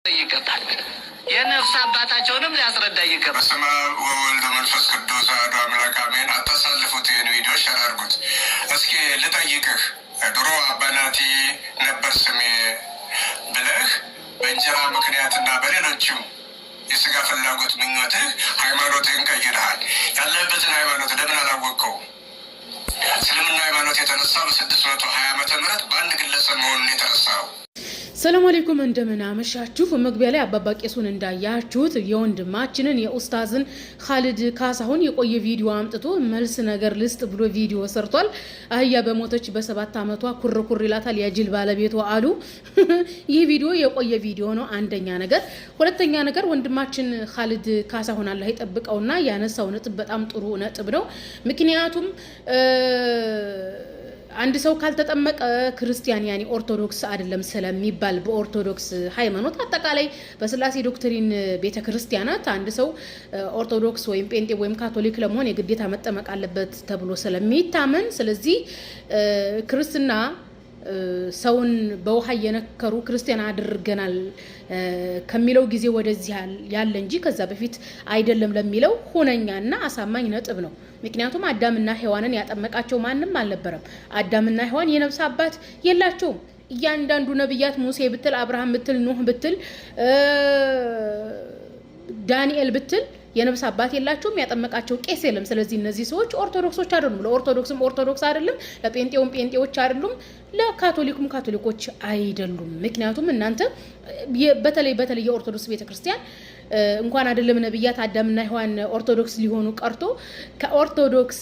ይገባል የነፍስ አባታቸውንም ሊያስረዳ ይገባል። በስመ አብ ወወልድ ወመንፈስ ቅዱስ አሐዱ አምላክ አሜን። አታሳልፉት፣ ይህን ቪዲዮ ሸር አድርጉት። እስኪ ልጠይቅህ፣ ድሮ አባናቲ ነበር ስሜ ብለህ በእንጀራ ምክንያትና በሌሎችም የስጋ ፍላጎት ምኞትህ ሃይማኖትህን ቀይረሃል። ያለህበትን ሃይማኖት ለምን አላወቅከው? እስልምና ሃይማኖት የተነሳው በ620 ዓመተ ምህረት በአንድ ግለሰብ መሆኑን የተነሳው። ሰላም አለይኩም እንደምን አመሻችሁ። መግቢያ ላይ አባባ ቄሱን እንዳያችሁት የወንድማችንን የኡስታዝን ኻሊድ ካሳሁን የቆየ ቪዲዮ አምጥቶ መልስ ነገር ልስጥ ብሎ ቪዲዮ ሰርቷል። አህያ በሞተች በ7 ዓመቷ ኩርኩር ይላታል ያጅል ባለቤቷ አሉ። ይህ ቪዲዮ የቆየ ቪዲዮ ነው። አንደኛ ነገር፣ ሁለተኛ ነገር ወንድማችን ኻሊድ ካሳሁን አላህ ይጠብቀውና ያነሳው ነጥብ በጣም ጥሩ ነጥብ ነው። ምክንያቱም አንድ ሰው ካልተጠመቀ ክርስቲያን ያኒ ኦርቶዶክስ አይደለም ስለሚባል በኦርቶዶክስ ሃይማኖት አጠቃላይ በስላሴ ዶክትሪን ቤተክርስቲያናት አንድ ሰው ኦርቶዶክስ ወይም ጴንጤ ወይም ካቶሊክ ለመሆን የግዴታ መጠመቅ አለበት ተብሎ ስለሚታመን ስለዚህ ክርስትና ሰውን በውሃ የነከሩ ክርስቲያን አድርገናል ከሚለው ጊዜ ወደዚህ ያለ እንጂ ከዛ በፊት አይደለም ለሚለው ሁነኛና አሳማኝ ነጥብ ነው። ምክንያቱም አዳምና ሔዋንን ያጠመቃቸው ማንም አልነበረም። አዳምና ሔዋን የነፍስ አባት የላቸውም። እያንዳንዱ ነብያት ሙሴ ብትል፣ አብርሃም ብትል፣ ኑህ ብትል፣ ዳንኤል ብትል የነብስ አባት የላቸውም። ያጠመቃቸው ቄስ የለም። ስለዚህ እነዚህ ሰዎች ኦርቶዶክሶች አይደሉም። ለኦርቶዶክስም ኦርቶዶክስ አይደለም፣ ለጴንጤውም ጴንጤዎች አይደሉም፣ ለካቶሊኩም ካቶሊኮች አይደሉም። ምክንያቱም እናንተ በተለይ የኦርቶዶክስ ቤተክርስቲያን እንኳን አይደለም ነብያት አዳምና ሔዋን ኦርቶዶክስ ሊሆኑ ቀርቶ ከኦርቶዶክስ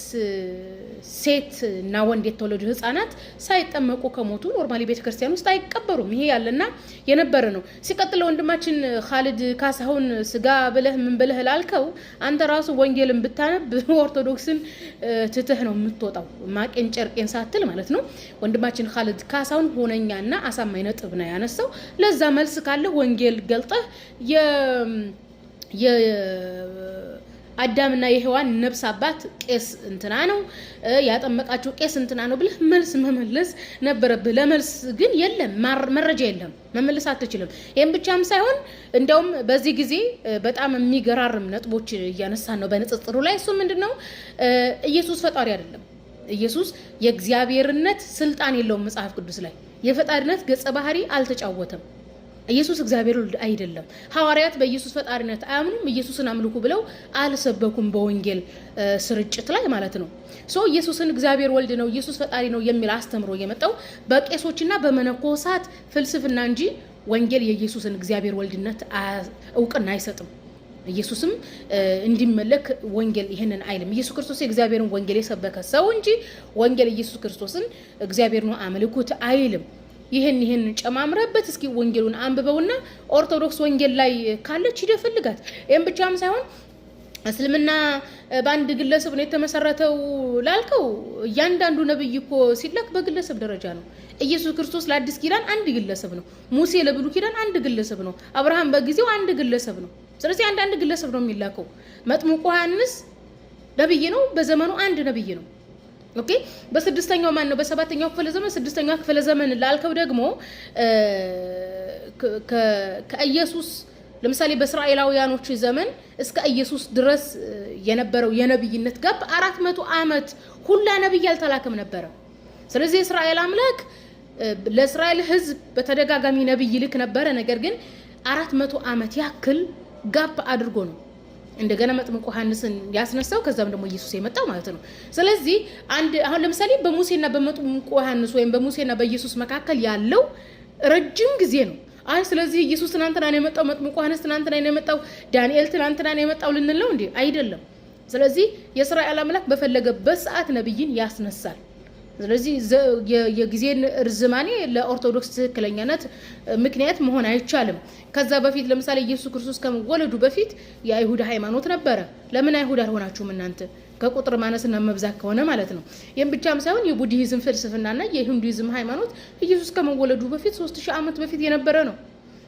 ሴት እና ወንድ የተወለዱ ህፃናት ሳይጠመቁ ከሞቱ ኖርማሊ ቤተክርስቲያን ውስጥ አይቀበሩም። ይሄ ያለና የነበረ ነው። ሲቀጥል ወንድማችን ኻሊድ ካሳሁን ስጋ ብለህ ምን ብለህ ላልከው አንተ ራሱ ወንጌልን ብታነብ ኦርቶዶክስን ትተህ ነው የምትወጣው፣ ማቄን ጨርቄን ሳትል ማለት ነው። ወንድማችን ኻሊድ ካሳሁን ሆነኛና አሳማኝ ነጥብ ነው ያነሳው። ለዛ መልስ ካለ ወንጌል ገልጠህ አዳምና የሔዋን ነፍስ አባት ቄስ እንትና ነው ያጠመቃቸው ቄስ እንትና ነው ብለህ መልስ መመለስ ነበረብህ። ለመልስ ግን የለም፣ መረጃ የለም፣ መመለስ አትችልም። ይሄን ብቻም ሳይሆን እንደውም በዚህ ጊዜ በጣም የሚገራርም ነጥቦች እያነሳን ነው በንጽጽሩ ላይ። እሱ ምንድነው? ኢየሱስ ፈጣሪ አይደለም። ኢየሱስ የእግዚአብሔርነት ስልጣን የለውም። መጽሐፍ ቅዱስ ላይ የፈጣሪነት ገጸ ባህሪ አልተጫወተም። ኢየሱስ እግዚአብሔር ወልድ አይደለም። ሐዋርያት በኢየሱስ ፈጣሪነት አያምኑም። ኢየሱስን አምልኩ ብለው አልሰበኩም በወንጌል ስርጭት ላይ ማለት ነው። ኢየሱስን እግዚአብሔር ወልድ ነው፣ ኢየሱስ ፈጣሪ ነው የሚል አስተምሮ የመጣው በቄሶችና በመነኮሳት ፍልስፍና እንጂ ወንጌል የኢየሱስን እግዚአብሔር ወልድነት እውቅና አይሰጥም። ኢየሱስም እንዲመለክ ወንጌል ይሄንን አይልም። ኢየሱስ ክርስቶስ የእግዚአብሔርን ወንጌል የሰበከ ሰው እንጂ ወንጌል ኢየሱስ ክርስቶስን እግዚአብሔር ነው አምልኩት አይልም። ይሄን ጨማምረበት እስኪ ወንጌሉን አንብበውና ኦርቶዶክስ ወንጌል ላይ ካለች ይደፈልጋት። ይሄን ብቻም ሳይሆን እስልምና በአንድ ግለሰብ ነው የተመሰረተው ላልከው እያንዳንዱ ነብይ እኮ ሲላክ በግለሰብ ደረጃ ነው። ኢየሱስ ክርስቶስ ለአዲስ ኪዳን አንድ ግለሰብ ነው። ሙሴ ለብሉይ ኪዳን አንድ ግለሰብ ነው። አብርሃም በጊዜው አንድ ግለሰብ ነው። ስለዚህ አንድ ግለሰብ ነው የሚላከው። መጥምቁ ዮሐንስ ነብይ ነው፣ በዘመኑ አንድ ነብይ ነው። ኦኬ በስድስተኛው ማን ነው? በሰባተኛው ክፍለ ዘመን ስድስተኛው ክፍለ ዘመን ላልከው ደግሞ ከኢየሱስ ለምሳሌ በእስራኤላውያኖች ዘመን እስከ ኢየሱስ ድረስ የነበረው የነብይነት ጋብ 400 ዓመት ሁላ ነብይ አልተላከም ነበር። ስለዚህ እስራኤል አምላክ ለእስራኤል ሕዝብ በተደጋጋሚ ነብይ ልክ ነበር። ነገር ግን 400 ዓመት ያክል ጋብ አድርጎ ነው እንደገና መጥምቁ ዮሐንስን ያስነሳው። ከዛም ደግሞ ኢየሱስ የመጣው ማለት ነው። ስለዚህ አሁን ለምሳሌ በሙሴና በመጥምቁ ዮሐንስ ወይም በሙሴና በኢየሱስ መካከል ያለው ረጅም ጊዜ ነው። ስለዚህ ኢየሱስ ትናንትና ነው የመጣው፣ መጥምቁ ዮሐንስ ትናንትና ነው የመጣው፣ ዳንኤል ትናንትና ነው የመጣው ልንለው እንዴ? አይደለም። ስለዚህ የእስራኤል አምላክ በፈለገበት ሰዓት ነብይን ያስነሳል። ስለዚህ የጊዜን ርዝማኔ ለኦርቶዶክስ ትክክለኛነት ምክንያት መሆን አይቻልም። ከዛ በፊት ለምሳሌ ኢየሱስ ክርስቶስ ከመወለዱ በፊት የአይሁድ ሃይማኖት ነበረ። ለምን አይሁድ አልሆናችሁም እናንተ? ከቁጥር ማነስና መብዛት ከሆነ ማለት ነው። ይሄን ብቻም ሳይሆን የቡዲዝም ፍልስፍናና የሂንዱይዝም ሃይማኖት ኢየሱስ ከመወለዱ በፊት 3000 ዓመት በፊት የነበረ ነው።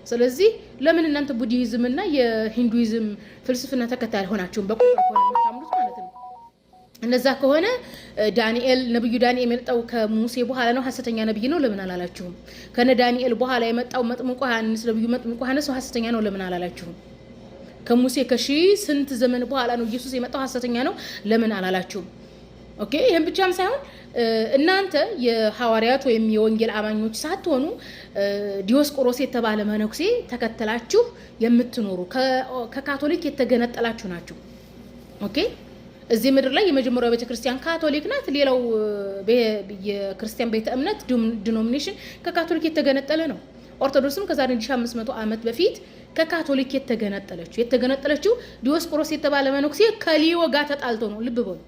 ስለዚህ ለምን እናንተ ቡዲዝምና የሂንዱይዝም ፍልስፍና ተከታይ አልሆናችሁም? በቁጥር ከሆነ የምታምኑት ማለት ነው። እነዛ ከሆነ ዳንኤል ነብዩ ዳንኤል የመጣው ከሙሴ በኋላ ነው ሐሰተኛ ነብይ ነው ለምን አላላችሁም? ከነ ዳንኤል በኋላ የመጣው መጥምቁ ዮሐንስ ነብዩ መጥምቁ ዮሐንስ ሐሰተኛ ነው ለምን አላላችሁም? ከሙሴ ከሺህ ስንት ዘመን በኋላ ነው ኢየሱስ የመጣው ሐሰተኛ ነው ለምን አላላችሁም? ኦኬ ይሄን ብቻም ሳይሆን እናንተ የሐዋርያት ወይም የወንጌል አማኞች ሳትሆኑ ዲዮስቆሮስ የተባለ መነኩሴ ተከተላችሁ የምትኖሩ ከካቶሊክ የተገነጠላችሁ ናችሁ። ኦኬ እዚህ ምድር ላይ የመጀመሪያው ቤተክርስቲያን ካቶሊክ ናት። ሌላው የክርስቲያን ቤተ እምነት ዲኖሚኔሽን ከካቶሊክ የተገነጠለ ነው። ኦርቶዶክስም ከዛሬ 1500 ዓመት በፊት ከካቶሊክ የተገነጠለችው ዲዮስቆሮስ የተባለ መነኩሴ ከሊዮ ጋር ተጣልቶ ነው። ልብ በሉ።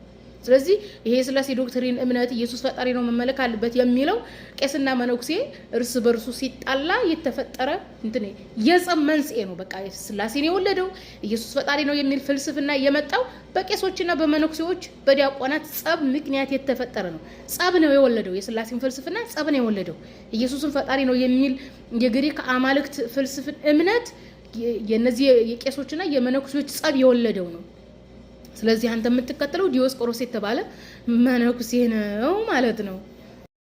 ስለዚህ ይሄ ስላሴ ዶክትሪን እምነት ኢየሱስ ፈጣሪ ነው መመለክ አለበት የሚለው ቄስና መነኩሴ እርስ በርሱ ሲጣላ የተፈጠረ እንትን የጸብ መንስኤ ነው። በቃ ስላሴን የወለደው ኢየሱስ ፈጣሪ ነው የሚል ፍልስፍና የመጣው በቄሶችና በመነኩሴዎች በዲያቆናት ጸብ ምክንያት የተፈጠረ ነው። ጸብ ነው የወለደው የስላሴን ፍልስፍና ጸብ ነው የወለደው። ኢየሱስን ፈጣሪ ነው የሚል የግሪክ አማልክት ፍልስፍና እምነት የነዚህ የቄሶችና የመነኩሴዎች ጸብ የወለደው ነው። ስለዚህ አንተ የምትከተለው ዲዮስቆሮስ የተባለ መነኩሴ ነው ማለት ነው።